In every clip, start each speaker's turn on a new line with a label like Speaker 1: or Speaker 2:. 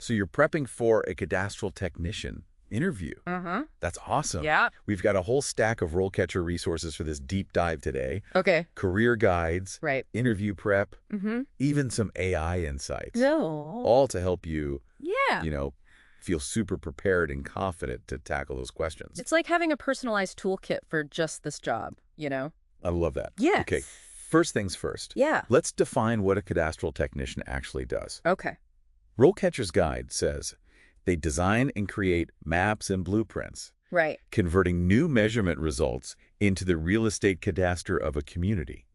Speaker 1: So you're prepping for a cadastral technician interview. That's awesome.
Speaker 2: Yeah.
Speaker 1: We've got a whole stack of RoleCatcher resources for this deep dive today.
Speaker 2: Okay.
Speaker 1: Career guides,
Speaker 2: Right.
Speaker 1: interview prep, even some AI insights.
Speaker 2: No.
Speaker 1: All to help you,
Speaker 2: Yeah.
Speaker 1: feel super prepared and confident to tackle those questions.
Speaker 2: It's like having a personalized toolkit for just this job,
Speaker 1: I love that.
Speaker 2: Yes.
Speaker 1: Okay, first things first.
Speaker 2: Yeah.
Speaker 1: Let's define what a cadastral technician actually does.
Speaker 2: Okay.
Speaker 1: RoleCatcher's guide says they design and create maps and blueprints,
Speaker 2: Right.
Speaker 1: converting new measurement results into the real estate cadastre of a community.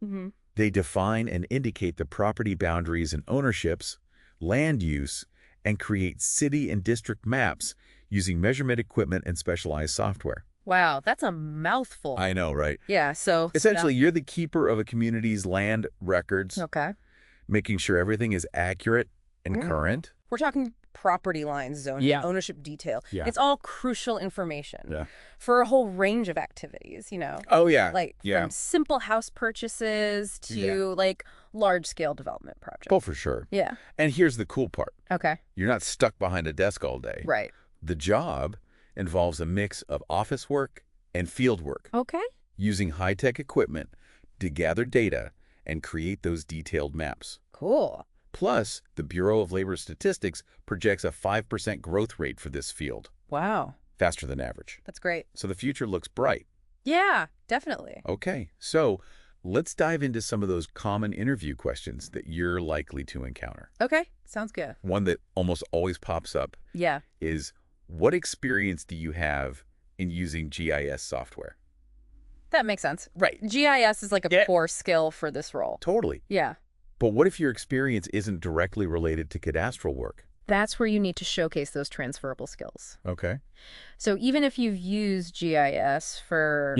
Speaker 1: They define and indicate the property boundaries and ownerships, land use, and create city and district maps using measurement equipment and specialized software.
Speaker 2: Wow, that's a mouthful.
Speaker 1: I know, right?
Speaker 2: Yeah, so...
Speaker 1: Essentially, you're the keeper of a community's land records,
Speaker 2: Okay.
Speaker 1: making sure everything is accurate and current.
Speaker 2: We're talking property lines, zoning,
Speaker 1: Yeah.
Speaker 2: ownership detail.
Speaker 1: Yeah.
Speaker 2: It's all crucial information
Speaker 1: Yeah.
Speaker 2: for a whole range of activities,
Speaker 1: Oh, yeah.
Speaker 2: Like from simple house purchases to like large-scale development projects.
Speaker 1: Oh, for sure.
Speaker 2: Yeah.
Speaker 1: And here's the cool part.
Speaker 2: Okay.
Speaker 1: You're not stuck behind a desk all day.
Speaker 2: Right.
Speaker 1: The job involves a mix of office work and field work,
Speaker 2: Okay.
Speaker 1: using high-tech equipment to gather data and create those detailed maps.
Speaker 2: Cool.
Speaker 1: Plus, the Bureau of Labor Statistics projects a 5% growth rate for this field,
Speaker 2: Wow.
Speaker 1: faster than average.
Speaker 2: That's great.
Speaker 1: So the future looks bright.
Speaker 2: Yeah, definitely.
Speaker 1: Okay, so let's dive into some of those common interview questions that you're likely to encounter.
Speaker 2: Okay. Sounds good.
Speaker 1: One that almost always pops up
Speaker 2: Yeah.
Speaker 1: is, what experience do you have in using GIS software?
Speaker 2: That makes sense.
Speaker 1: Right.
Speaker 2: GIS is like a
Speaker 1: Yeah.
Speaker 2: core skill for this role.
Speaker 1: Totally.
Speaker 2: Yeah.
Speaker 1: But what if your experience isn't directly related to cadastral work?
Speaker 2: That's where you need to showcase those transferable skills.
Speaker 1: Okay.
Speaker 2: So even if you've used GIS for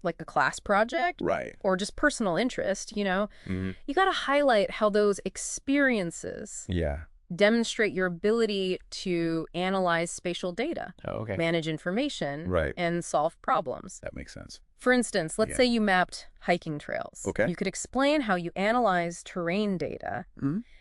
Speaker 2: like a class project
Speaker 1: Right.
Speaker 2: or just personal interest, you got to highlight how those experiences
Speaker 1: Yeah.
Speaker 2: demonstrate your ability to analyze spatial data,
Speaker 1: Okay.
Speaker 2: manage information,
Speaker 1: Right.
Speaker 2: and solve problems.
Speaker 1: That makes sense.
Speaker 2: For instance, let's say you mapped hiking trails.
Speaker 1: Okay.
Speaker 2: You could explain how you analyzed terrain data,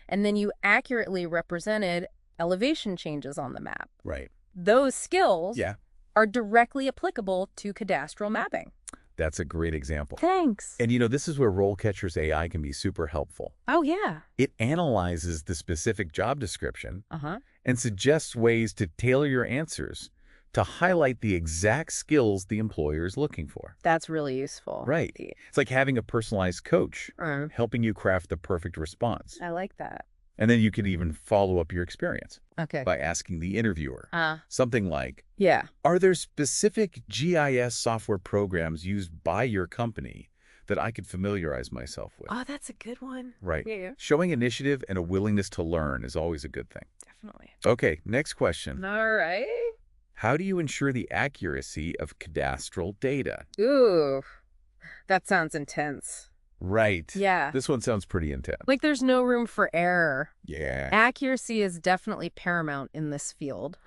Speaker 2: and then you accurately represented elevation changes on the map.
Speaker 1: Right.
Speaker 2: Those skills
Speaker 1: Yeah.
Speaker 2: are directly applicable to cadastral mapping.
Speaker 1: That's a great example.
Speaker 2: Thanks.
Speaker 1: And this is where RoleCatcher's AI can be super helpful.
Speaker 2: Oh, yeah.
Speaker 1: It analyzes the specific job description
Speaker 2: Uh-huh.
Speaker 1: and suggests ways to tailor your answers to highlight the exact skills the employer is looking for.
Speaker 2: That's really useful.
Speaker 1: Right. It's like having a personalized coach helping you craft the perfect response.
Speaker 2: I like that.
Speaker 1: And then you could even follow up your experience
Speaker 2: Okay.
Speaker 1: by asking the interviewer something like,
Speaker 2: Yeah.
Speaker 1: are there specific GIS software programs used by your company that I could familiarize myself with?
Speaker 2: Oh, that's a good one.
Speaker 1: Right.
Speaker 2: Yeah.
Speaker 1: Showing initiative and a willingness to learn is always a good thing.
Speaker 2: Definitely.
Speaker 1: Okay, next question.
Speaker 2: All right.
Speaker 1: How do you ensure the accuracy of cadastral data?
Speaker 2: Ooh, that sounds intense.
Speaker 1: Right.
Speaker 2: Yeah.
Speaker 1: This one sounds pretty intense.
Speaker 2: Like there's no room for error.
Speaker 1: Yeah.
Speaker 2: Accuracy is definitely paramount in this field.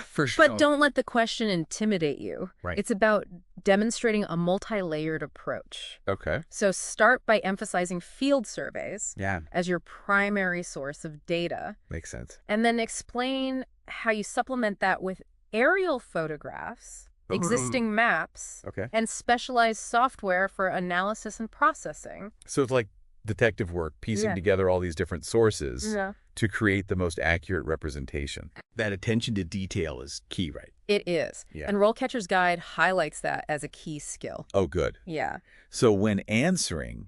Speaker 1: For sure.
Speaker 2: But don't let the question intimidate you.
Speaker 1: Right.
Speaker 2: It's about demonstrating a multi-layered approach.
Speaker 1: Okay.
Speaker 2: So start by emphasizing field surveys
Speaker 1: Yeah.
Speaker 2: as your primary source of data,
Speaker 1: Makes sense.
Speaker 2: and then explain how you supplement that with aerial photographs, existing maps,
Speaker 1: Okay.
Speaker 2: and specialized software for analysis and processing.
Speaker 1: So it's like detective work, piecing together all these different sources to create the most accurate representation. That attention to detail is key, right?
Speaker 2: It is.
Speaker 1: Yeah.
Speaker 2: And RoleCatcher's Guide highlights that as a key skill.
Speaker 1: Oh, good.
Speaker 2: Yeah.
Speaker 1: So when answering,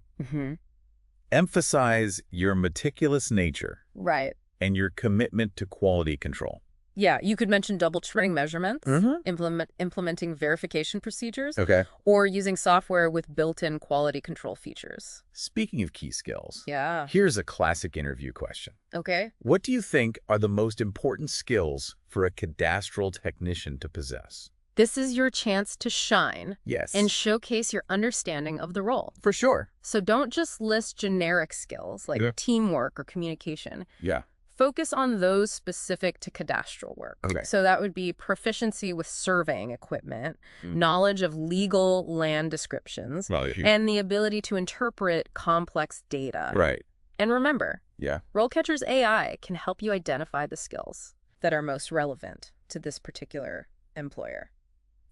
Speaker 1: emphasize your meticulous nature
Speaker 2: Right.
Speaker 1: and your commitment to quality control.
Speaker 2: Yeah, you could mention double tracking measurements, implementing verification procedures,
Speaker 1: Okay.
Speaker 2: or using software with built-in quality control features.
Speaker 1: Speaking of key skills,
Speaker 2: Yeah.
Speaker 1: here's a classic interview question.
Speaker 2: Okay.
Speaker 1: What do you think are the most important skills for a cadastral technician to possess?
Speaker 2: This is your chance to shine
Speaker 1: Yes.
Speaker 2: and showcase your understanding of the role.
Speaker 1: For sure.
Speaker 2: So don't just list generic skills like teamwork or communication.
Speaker 1: Yeah.
Speaker 2: Focus on those specific to cadastral work.
Speaker 1: Okay.
Speaker 2: So that would be proficiency with surveying equipment, knowledge of legal land descriptions, and the ability to interpret complex data.
Speaker 1: Right.
Speaker 2: And remember,
Speaker 1: Yeah.
Speaker 2: RoleCatcher's AI can help you identify the skills that are most relevant to this particular employer.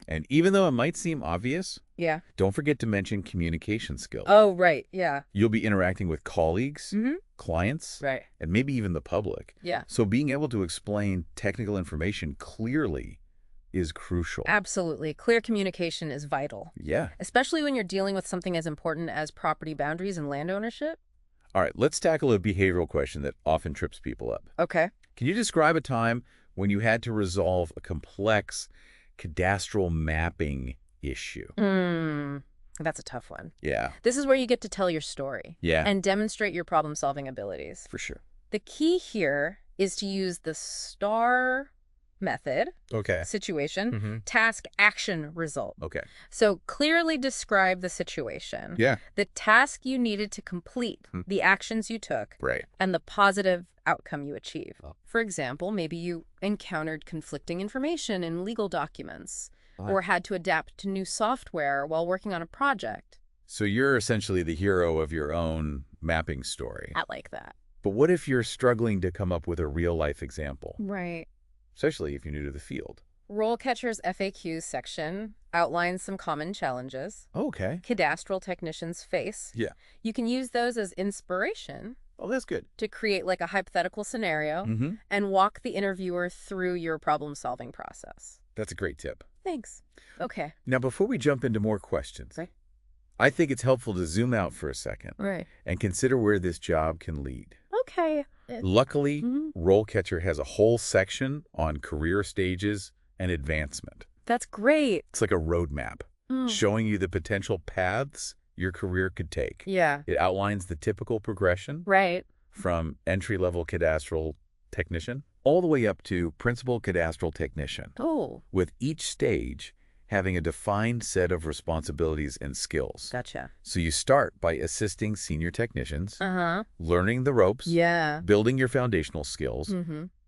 Speaker 1: And even though it might seem obvious,
Speaker 2: Yeah.
Speaker 1: don't forget to mention communication skills.
Speaker 2: Oh, right. Yeah.
Speaker 1: You'll be interacting with colleagues, clients,
Speaker 2: Right.
Speaker 1: and maybe even the public.
Speaker 2: Yeah.
Speaker 1: So being able to explain technical information clearly is crucial.
Speaker 2: Absolutely. Clear communication is vital.
Speaker 1: Yeah.
Speaker 2: Especially when you're dealing with something as important as property boundaries and land ownership.
Speaker 1: All right, let's tackle a behavioral question that often trips people up.
Speaker 2: Okay.
Speaker 1: Can you describe a time when you had to resolve a complex cadastral mapping issue?
Speaker 2: That's a tough one.
Speaker 1: Yeah.
Speaker 2: This is where you get to tell your story.
Speaker 1: Yeah.
Speaker 2: And demonstrate your problem-solving abilities.
Speaker 1: For sure.
Speaker 2: The key here is to use the STAR method,
Speaker 1: Okay.
Speaker 2: situation, task, action, result.
Speaker 1: Okay.
Speaker 2: So clearly describe the situation,
Speaker 1: Yeah.
Speaker 2: the task you needed to complete, the actions you took,
Speaker 1: Right.
Speaker 2: and the positive outcome you achieve. For example, maybe you encountered conflicting information in legal documents or had to adapt to new software while working on a project.
Speaker 1: So you're essentially the hero of your own mapping story.
Speaker 2: I like that.
Speaker 1: But what if you're struggling to come up with a real-life example,
Speaker 2: Right.
Speaker 1: especially if you're new to the field?
Speaker 2: RoleCatcher's FAQs section outlines some common challenges
Speaker 1: Okay.
Speaker 2: Cadastral Technicians face.
Speaker 1: Yeah.
Speaker 2: You can use those as inspiration
Speaker 1: Oh, that's good.
Speaker 2: to create like a hypothetical scenario and walk the interviewer through your problem-solving process.
Speaker 1: That's a great tip.
Speaker 2: Thanks. Okay.
Speaker 1: Now, before we jump into more questions,
Speaker 2: Right.
Speaker 1: I think it's helpful to zoom out for a second
Speaker 2: Right.
Speaker 1: and consider where this job can lead.
Speaker 2: Okay.
Speaker 1: Luckily, RoleCatcher has a whole section on career stages and advancement.
Speaker 2: That's great.
Speaker 1: It's like a roadmap showing you the potential paths your career could take.
Speaker 2: Yeah.
Speaker 1: It outlines the typical progression
Speaker 2: Right.
Speaker 1: from entry-level cadastral technician all the way up to principal cadastral technician,
Speaker 2: Oh,
Speaker 1: with each stage having a defined set of responsibilities and skills.
Speaker 2: gotcha.
Speaker 1: So you start by assisting senior technicians,
Speaker 2: Uh-huh.
Speaker 1: learning the ropes,
Speaker 2: Yeah.
Speaker 1: building your foundational skills.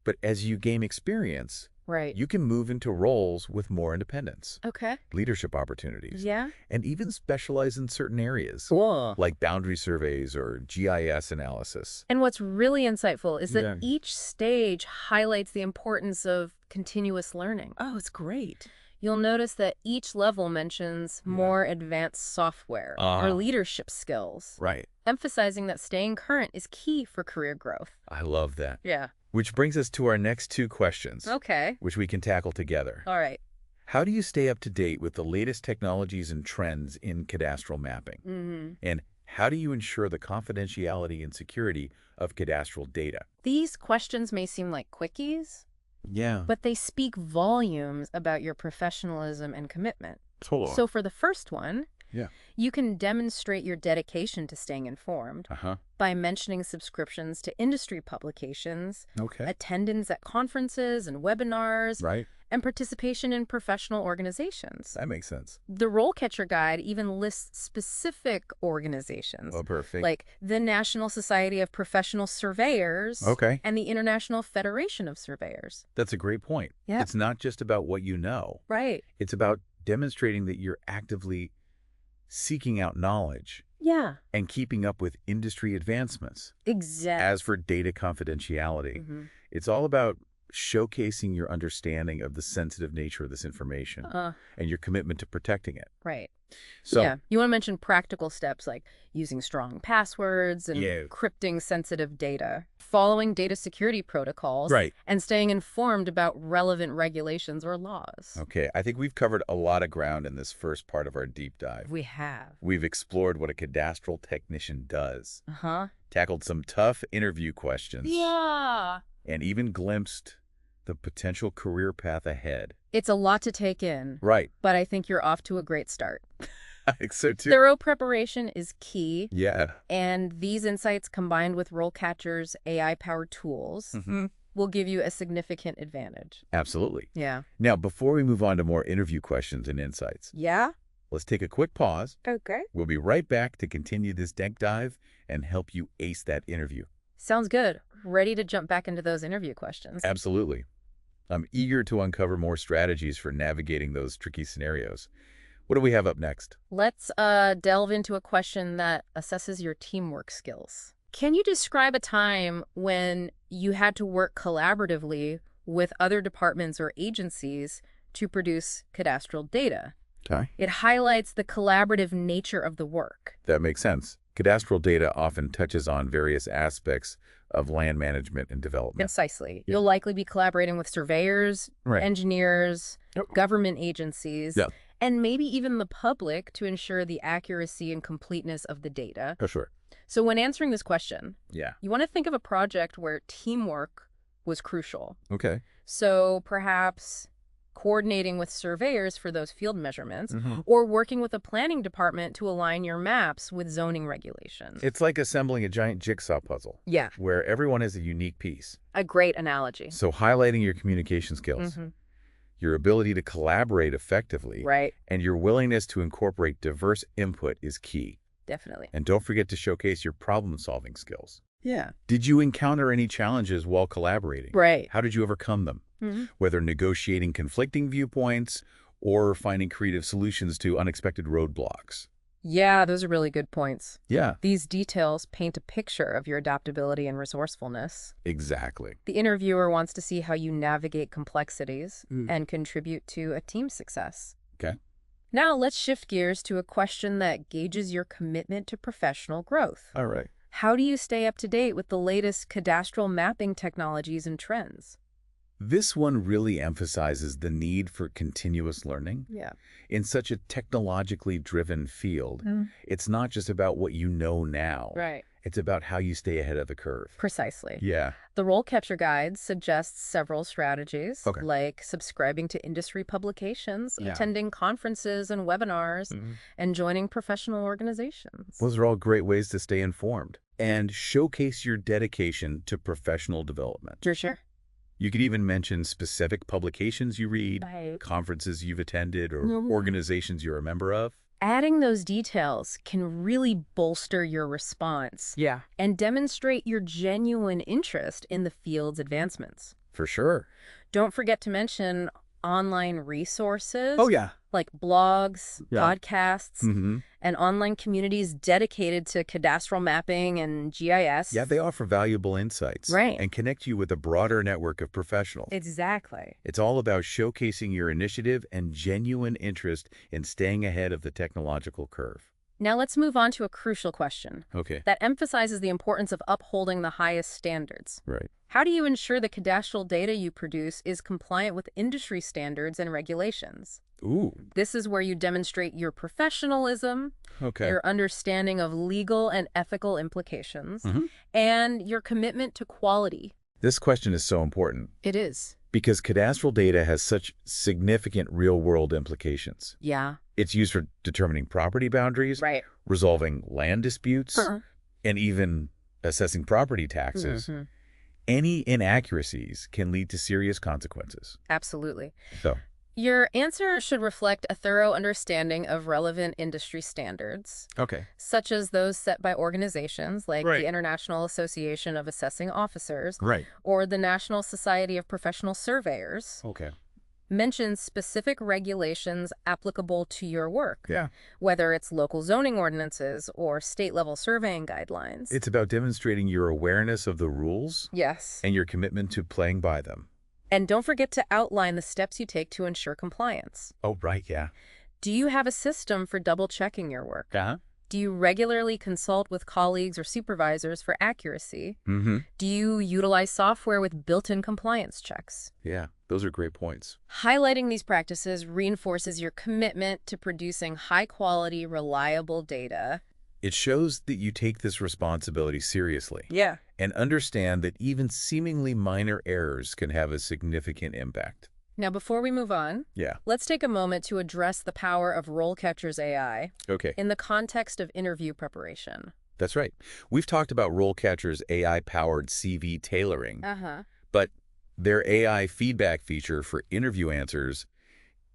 Speaker 1: But as you gain experience,
Speaker 2: Right.
Speaker 1: you can move into roles with more independence,
Speaker 2: Okay.
Speaker 1: leadership opportunities,
Speaker 2: Yeah.
Speaker 1: and even specialize in certain areas,
Speaker 2: Cool.
Speaker 1: like boundary surveys or GIS analysis.
Speaker 2: And what's really insightful is that
Speaker 1: Yeah.
Speaker 2: each stage highlights the importance of continuous learning.
Speaker 3: Oh, it's great.
Speaker 2: You'll notice that each level mentions more advanced software or leadership skills,
Speaker 1: Right.
Speaker 2: emphasizing that staying current is key for career growth.
Speaker 1: I love that.
Speaker 2: Yeah.
Speaker 1: Which brings us to our next two questions,
Speaker 2: Okay.
Speaker 1: which we can tackle together.
Speaker 2: All right.
Speaker 1: How do you stay up to date with the latest technologies and trends in cadastral mapping? And how do you ensure the confidentiality and security of cadastral data?
Speaker 2: These questions may seem like quickies,
Speaker 1: Yeah.
Speaker 2: but they speak volumes about your professionalism and commitment.
Speaker 1: Totally.
Speaker 2: So for the first one,
Speaker 1: Yeah.
Speaker 2: you can demonstrate your dedication to staying informed by mentioning subscriptions to industry publications,
Speaker 1: Okay.
Speaker 2: attendance at conferences and webinars,
Speaker 1: Right.
Speaker 2: and participation in professional organizations.
Speaker 1: That makes sense.
Speaker 2: The RoleCatcher Guide even lists specific organizations,
Speaker 1: Oh, perfect.
Speaker 2: like the National Society of Professional Surveyors
Speaker 1: Okay.
Speaker 2: and the International Federation of Surveyors.
Speaker 1: That's a great point.
Speaker 2: Yeah.
Speaker 1: It's not just about what you know.
Speaker 2: Right.
Speaker 1: It's about demonstrating that you're actively seeking out knowledge
Speaker 2: Yeah.
Speaker 1: and keeping up with industry advancements.
Speaker 2: Exactly.
Speaker 1: As for data confidentiality, it's all about showcasing your understanding of the sensitive nature of this information and your commitment to protecting it.
Speaker 2: Right.
Speaker 1: So,
Speaker 2: yeah. You want to mention practical steps like using strong passwords and encrypting sensitive data, following data security protocols,
Speaker 1: right.
Speaker 2: and staying informed about relevant regulations or laws.
Speaker 1: Okay, I think we've covered a lot of ground in this first part of our deep dive.
Speaker 2: We have.
Speaker 1: We've explored what a cadastral technician does,
Speaker 2: Uh-huh.
Speaker 1: tackled some tough interview questions,
Speaker 2: Yeah.
Speaker 1: and even glimpsed the potential career path ahead.
Speaker 2: It's a lot to take in.
Speaker 1: Right.
Speaker 2: But I think you're off to a great start.
Speaker 1: I think so too.
Speaker 2: Thorough preparation is key.
Speaker 1: Yeah.
Speaker 2: And these insights combined with RoleCatcher's AI-powered tools will give you a significant advantage.
Speaker 1: Absolutely.
Speaker 2: Yeah.
Speaker 1: Now, before we move on to more interview questions and insights,
Speaker 2: Yeah?
Speaker 1: let's take a quick pause.
Speaker 2: Okay.
Speaker 1: We'll be right back to continue this deep dive and help you ace that interview.
Speaker 2: Sounds good. Ready to jump back into those interview questions.
Speaker 1: Absolutely. I'm eager to uncover more strategies for navigating those tricky scenarios. What do we have up next?
Speaker 2: Let's delve into a question that assesses your teamwork skills. Can you describe a time when you had to work collaboratively with other departments or agencies to produce cadastral data?
Speaker 1: Okay.
Speaker 2: It highlights the collaborative nature of the work.
Speaker 1: That makes sense. Cadastral data often touches on various aspects of land management and development.
Speaker 2: Precisely.
Speaker 1: Yeah.
Speaker 2: You'll likely be collaborating with surveyors,
Speaker 1: Right.
Speaker 2: engineers,
Speaker 1: Yep.
Speaker 2: government agencies,
Speaker 1: Yeah.
Speaker 2: and maybe even the public to ensure the accuracy and completeness of the data.
Speaker 1: Oh, sure.
Speaker 2: So when answering this question,
Speaker 1: Yeah.
Speaker 2: you want to think of a project where teamwork was crucial.
Speaker 1: Okay.
Speaker 2: So perhaps coordinating with surveyors for those field measurements,
Speaker 1: Mhm.
Speaker 2: or working with a planning department to align your maps with zoning regulations.
Speaker 1: It's like assembling a giant jigsaw puzzle
Speaker 2: Yeah,
Speaker 1: where everyone has a unique piece.
Speaker 2: a great analogy.
Speaker 1: So highlighting your communication skills, your ability to collaborate effectively,
Speaker 2: Right,
Speaker 1: and your willingness to incorporate diverse input is key.
Speaker 2: definitely.
Speaker 1: And don't forget to showcase your problem-solving skills.
Speaker 2: Yeah.
Speaker 1: Did you encounter any challenges while collaborating?
Speaker 2: Right.
Speaker 1: How did you overcome them? Whether negotiating conflicting viewpoints or finding creative solutions to unexpected roadblocks.
Speaker 2: Yeah, those are really good points.
Speaker 1: Yeah,
Speaker 2: These details paint a picture of your adaptability and resourcefulness.
Speaker 1: exactly.
Speaker 2: The interviewer wants to see how you navigate complexities and contribute to a team success.
Speaker 1: Okay.
Speaker 2: Now let's shift gears to a question that gauges your commitment to professional growth.
Speaker 1: All right.
Speaker 2: How do you stay up to date with the latest cadastral mapping technologies and trends?
Speaker 1: This one really emphasizes the need for continuous learning.
Speaker 2: Yeah.
Speaker 1: In such a technologically driven field, it's not just about what you know now.
Speaker 2: Right.
Speaker 1: It's about how you stay ahead of the curve.
Speaker 2: Precisely.
Speaker 1: Yeah.
Speaker 2: The RoleCatcher Guide suggests several strategies,
Speaker 1: Okay.
Speaker 2: like subscribing to industry publications,
Speaker 1: Yeah.
Speaker 2: attending conferences and webinars, and joining professional organizations.
Speaker 1: Those are all great ways to stay informed and showcase your dedication to professional development.
Speaker 2: For sure.
Speaker 1: You could even mention specific publications you read,
Speaker 2: Right.
Speaker 1: conferences you've attended, or organizations you're a member of.
Speaker 2: Adding those details can really bolster your response
Speaker 1: Yeah.
Speaker 2: and demonstrate your genuine interest in the field's advancements.
Speaker 1: For sure.
Speaker 2: Don't forget to mention online resources.
Speaker 1: Oh, yeah.
Speaker 2: Like blogs,
Speaker 1: Yeah.
Speaker 2: podcasts, and online communities dedicated to cadastral mapping and GIS.
Speaker 1: Yeah, they offer valuable insights.
Speaker 2: Right.
Speaker 1: And connect you with a broader network of professionals.
Speaker 2: Exactly.
Speaker 1: It's all about showcasing your initiative and genuine interest in staying ahead of the technological curve.
Speaker 2: Now let's move on to a crucial question
Speaker 1: Okay.
Speaker 2: that emphasizes the importance of upholding the highest standards.
Speaker 1: Right.
Speaker 2: How do you ensure the cadastral data you produce is compliant with industry standards and regulations?
Speaker 1: Ooh.
Speaker 2: This is where you demonstrate your professionalism,
Speaker 1: Okay.
Speaker 2: your understanding of legal and ethical implications, and your commitment to quality.
Speaker 1: This question is so important
Speaker 2: It is.
Speaker 1: because cadastral data has such significant real-world implications.
Speaker 2: Yeah.
Speaker 1: It's used for determining property boundaries,
Speaker 2: Right.
Speaker 1: resolving land disputes, and even assessing property taxes. Any inaccuracies can lead to serious consequences.
Speaker 2: Absolutely.
Speaker 1: So,
Speaker 2: Your answer should reflect a thorough understanding of relevant industry standards,
Speaker 1: okay.
Speaker 2: such as those set by organizations like
Speaker 1: Right.
Speaker 2: the International Association of Assessing Officers
Speaker 1: Right.
Speaker 2: or the National Society of Professional Surveyors.
Speaker 1: Okay.
Speaker 2: Mention specific regulations applicable to your work,
Speaker 1: Yeah.
Speaker 2: whether it's local zoning ordinances or state-level surveying guidelines.
Speaker 1: It's about demonstrating your awareness of the rules
Speaker 2: Yes.
Speaker 1: and your commitment to playing by them.
Speaker 2: And don't forget to outline the steps you take to ensure compliance.
Speaker 1: Oh, right, yeah.
Speaker 2: Do you have a system for double-checking your work?
Speaker 1: Uh-huh.
Speaker 2: Do you regularly consult with colleagues or supervisors for accuracy? Do you utilize software with built-in compliance checks?
Speaker 1: Yeah, those are great points.
Speaker 2: Highlighting these practices reinforces your commitment to producing high-quality, reliable data.
Speaker 1: It shows that you take this responsibility seriously
Speaker 2: Yeah.
Speaker 1: and understand that even seemingly minor errors can have a significant impact.
Speaker 2: Now, before we move on,
Speaker 1: Yeah.
Speaker 2: let's take a moment to address the power of RoleCatcher's AI
Speaker 1: Okay.
Speaker 2: in the context of interview preparation.
Speaker 1: That's right. We've talked about RoleCatcher's AI-powered CV tailoring, but their AI feedback feature for interview answers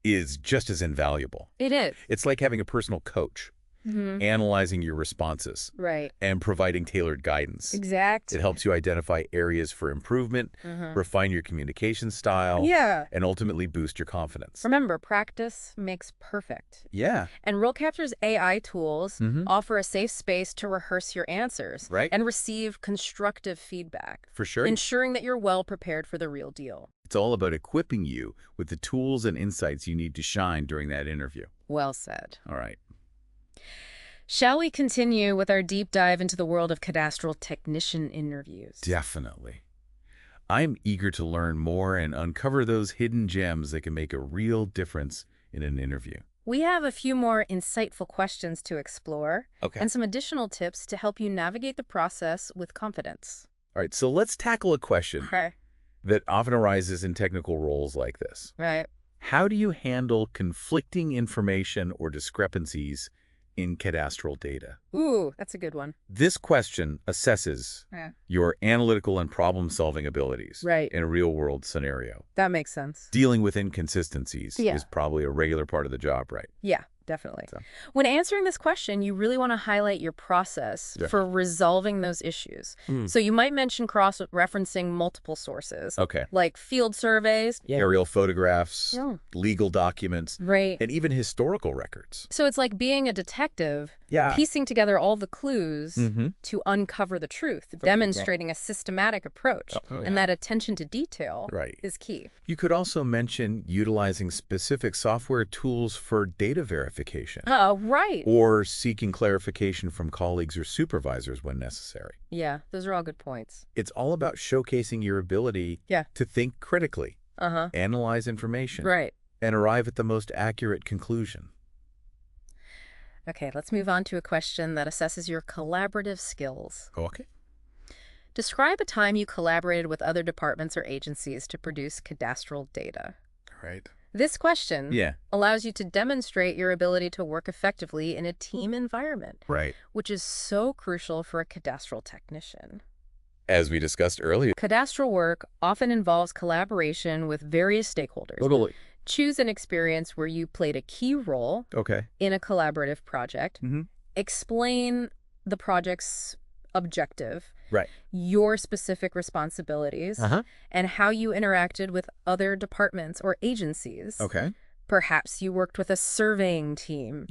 Speaker 1: is just as invaluable.
Speaker 2: It is.
Speaker 1: It's like having a personal coach. analyzing your responses,
Speaker 2: Right.
Speaker 1: and providing tailored guidance.
Speaker 2: Exactly.
Speaker 1: It helps you identify areas for improvement, refine your communication style,
Speaker 2: Yeah.
Speaker 1: and ultimately boost your confidence.
Speaker 2: Remember, practice makes perfect.
Speaker 1: Yeah.
Speaker 2: And RoleCatcher's AI tools offer a safe space to rehearse your answers and receive constructive feedback,
Speaker 1: For sure.
Speaker 2: ensuring that you're well prepared for the real deal.
Speaker 1: It's all about equipping you with the tools and insights you need to shine during that interview.
Speaker 2: Well said.
Speaker 1: All right.
Speaker 2: Shall we continue with our deep dive into the world of cadastral technician interviews?
Speaker 1: Definitely. I'm eager to learn more and uncover those hidden gems that can make a real difference in an interview.
Speaker 2: We have a few more insightful questions to explore
Speaker 1: Okay.
Speaker 2: and some additional tips to help you navigate the process with confidence.
Speaker 1: All right, so let's tackle a question
Speaker 2: Okay.
Speaker 1: that often arises in technical roles like this.
Speaker 2: Right.
Speaker 1: How do you handle conflicting information or discrepancies in cadastral data?
Speaker 2: Ooh, that's a good one.
Speaker 1: This question assesses your analytical and problem-solving abilities
Speaker 2: Right.
Speaker 1: in a real-world scenario.
Speaker 2: That makes sense.
Speaker 1: Dealing with inconsistencies
Speaker 2: Yeah.
Speaker 1: is probably a regular part of the job, right?
Speaker 2: Yeah, definitely.
Speaker 1: So.
Speaker 2: When answering this question, you really want to highlight your process for resolving those issues. So you might mention cross-referencing multiple sources,
Speaker 1: Okay.
Speaker 2: like field surveys,
Speaker 1: Aerial photographs, legal documents,
Speaker 2: right?
Speaker 1: and even historical records.
Speaker 2: So it's like being a detective,
Speaker 1: Yeah.
Speaker 2: piecing together all the clues to uncover the truth, demonstrating a systematic approach. And that attention to detail is key.
Speaker 1: You could also mention utilizing specific software tools for data verification.
Speaker 2: Right.
Speaker 1: Or seeking clarification from colleagues or supervisors when necessary.
Speaker 2: Yeah, those are all good points.
Speaker 1: It's all about showcasing your ability to think critically, analyze information, and arrive at the most accurate conclusion.
Speaker 2: Okay, let's move on to a question that assesses your collaborative skills.
Speaker 1: Okay.
Speaker 2: Describe a time you collaborated with other departments or agencies to produce cadastral data.
Speaker 1: Right.
Speaker 2: This question allows you to demonstrate your ability to work effectively in a team environment, which is so crucial for a cadastral technician.
Speaker 1: As we discussed earlier.
Speaker 2: Cadastral work often involves collaboration with various stakeholders.
Speaker 1: Totally.
Speaker 2: Choose an experience where you played a key role in a collaborative project. Explain the project's objective, your specific responsibilities, and how you interacted with other departments or agencies. Perhaps you worked with a surveying team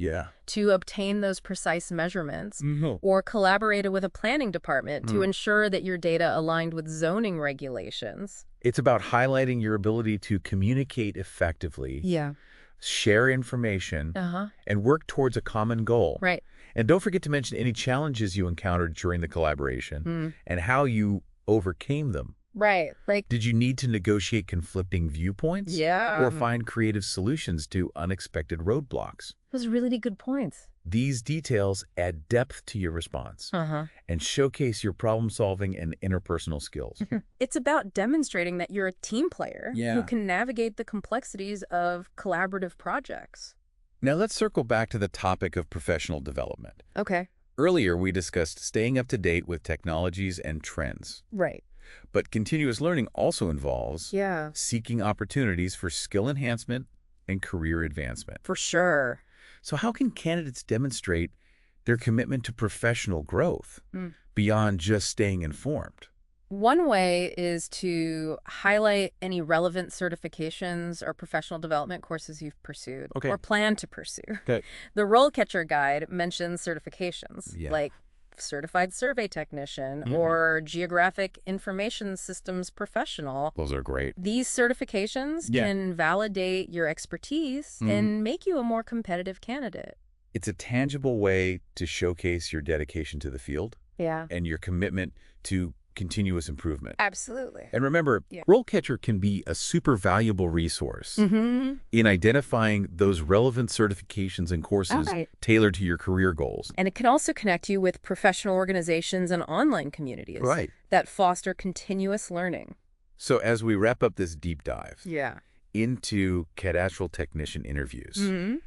Speaker 2: to obtain those precise measurements, or collaborated with a planning department to ensure that your data aligned with zoning regulations.
Speaker 1: It's about highlighting your ability to communicate effectively, share information, and work towards a common goal. And don't forget to mention any challenges you encountered during the collaboration and how you overcame them.
Speaker 2: Like,
Speaker 1: did you need to negotiate conflicting viewpoints? Or find creative solutions to unexpected roadblocks?
Speaker 2: Those are really good points.
Speaker 1: These details add depth to your response and showcase your problem-solving and interpersonal skills.
Speaker 2: It's about demonstrating that you're a team player who can navigate the complexities of collaborative projects.
Speaker 1: Now let's circle back to the topic of professional development.
Speaker 2: Okay.
Speaker 1: Earlier, we discussed staying up to date with technologies and trends. But continuous learning also involves seeking opportunities for skill enhancement and career advancement.
Speaker 2: For sure.
Speaker 1: So how can candidates demonstrate their commitment to professional growth beyond just staying informed?
Speaker 2: One way is to highlight any relevant certifications or professional development courses you've pursued or plan to pursue. The RoleCatcher Guide mentions certifications like Certified Survey Technician or Geographic Information Systems Professional.
Speaker 1: Those are great.
Speaker 2: These certifications can validate your expertise and make you a more competitive candidate.
Speaker 1: It's a tangible way to showcase your dedication to the field and your commitment to continuous improvement.
Speaker 2: Absolutely.
Speaker 1: And remember, RoleCatcher can be a super valuable resource in identifying those relevant certifications and courses tailored to your career goals.
Speaker 2: And it can also connect you with professional organizations and online communities that foster continuous learning.
Speaker 1: So as we wrap up this deep dive into cadastral technician interviews,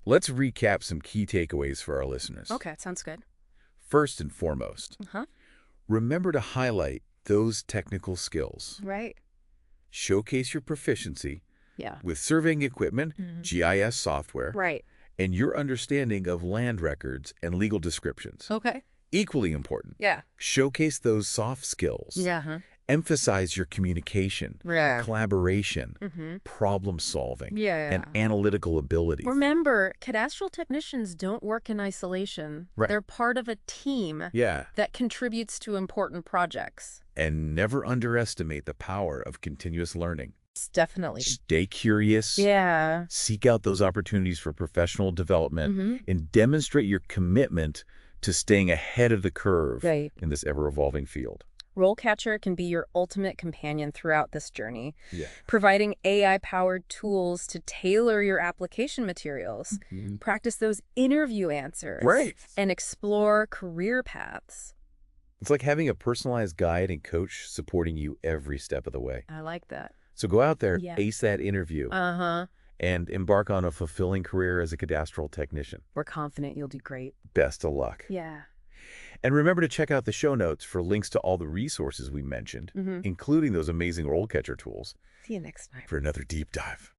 Speaker 1: let's recap some key takeaways for our listeners.
Speaker 2: Okay, sounds good.
Speaker 1: First and foremost, remember to highlight those technical skills. Showcase your proficiency with surveying equipment, GIS software, and your understanding of land records and legal descriptions.
Speaker 2: Okay.
Speaker 1: Equally important.
Speaker 2: Yeah.
Speaker 1: Showcase those soft skills.
Speaker 2: Yeah.
Speaker 1: Emphasize your communication, collaboration, problem solving, and analytical abilities.
Speaker 2: Remember, cadastral technicians don't work in isolation.
Speaker 1: Right.
Speaker 2: They're part of a team that contributes to important projects.
Speaker 1: And never underestimate the power of continuous learning.
Speaker 2: Definitely.
Speaker 1: Stay curious.
Speaker 2: Yeah.
Speaker 1: Seek out those opportunities for professional development and demonstrate your commitment to staying ahead of the curve in this ever-evolving field.
Speaker 2: RoleCatcher can be your ultimate companion throughout this journey, providing AI-powered tools to tailor your application materials, practice those interview answers, and explore career paths.
Speaker 1: It's like having a personalized guide and coach supporting you every step of the way.
Speaker 2: I like that.
Speaker 1: So go out there, ace that interview, and embark on a fulfilling career as a cadastral technician.
Speaker 2: We're confident you'll do great.
Speaker 1: Best of luck.
Speaker 2: Yeah.
Speaker 1: And remember to check out the show notes for links to all the resources we mentioned, including those amazing RoleCatcher tools.
Speaker 2: See you next time.
Speaker 1: For another deep dive.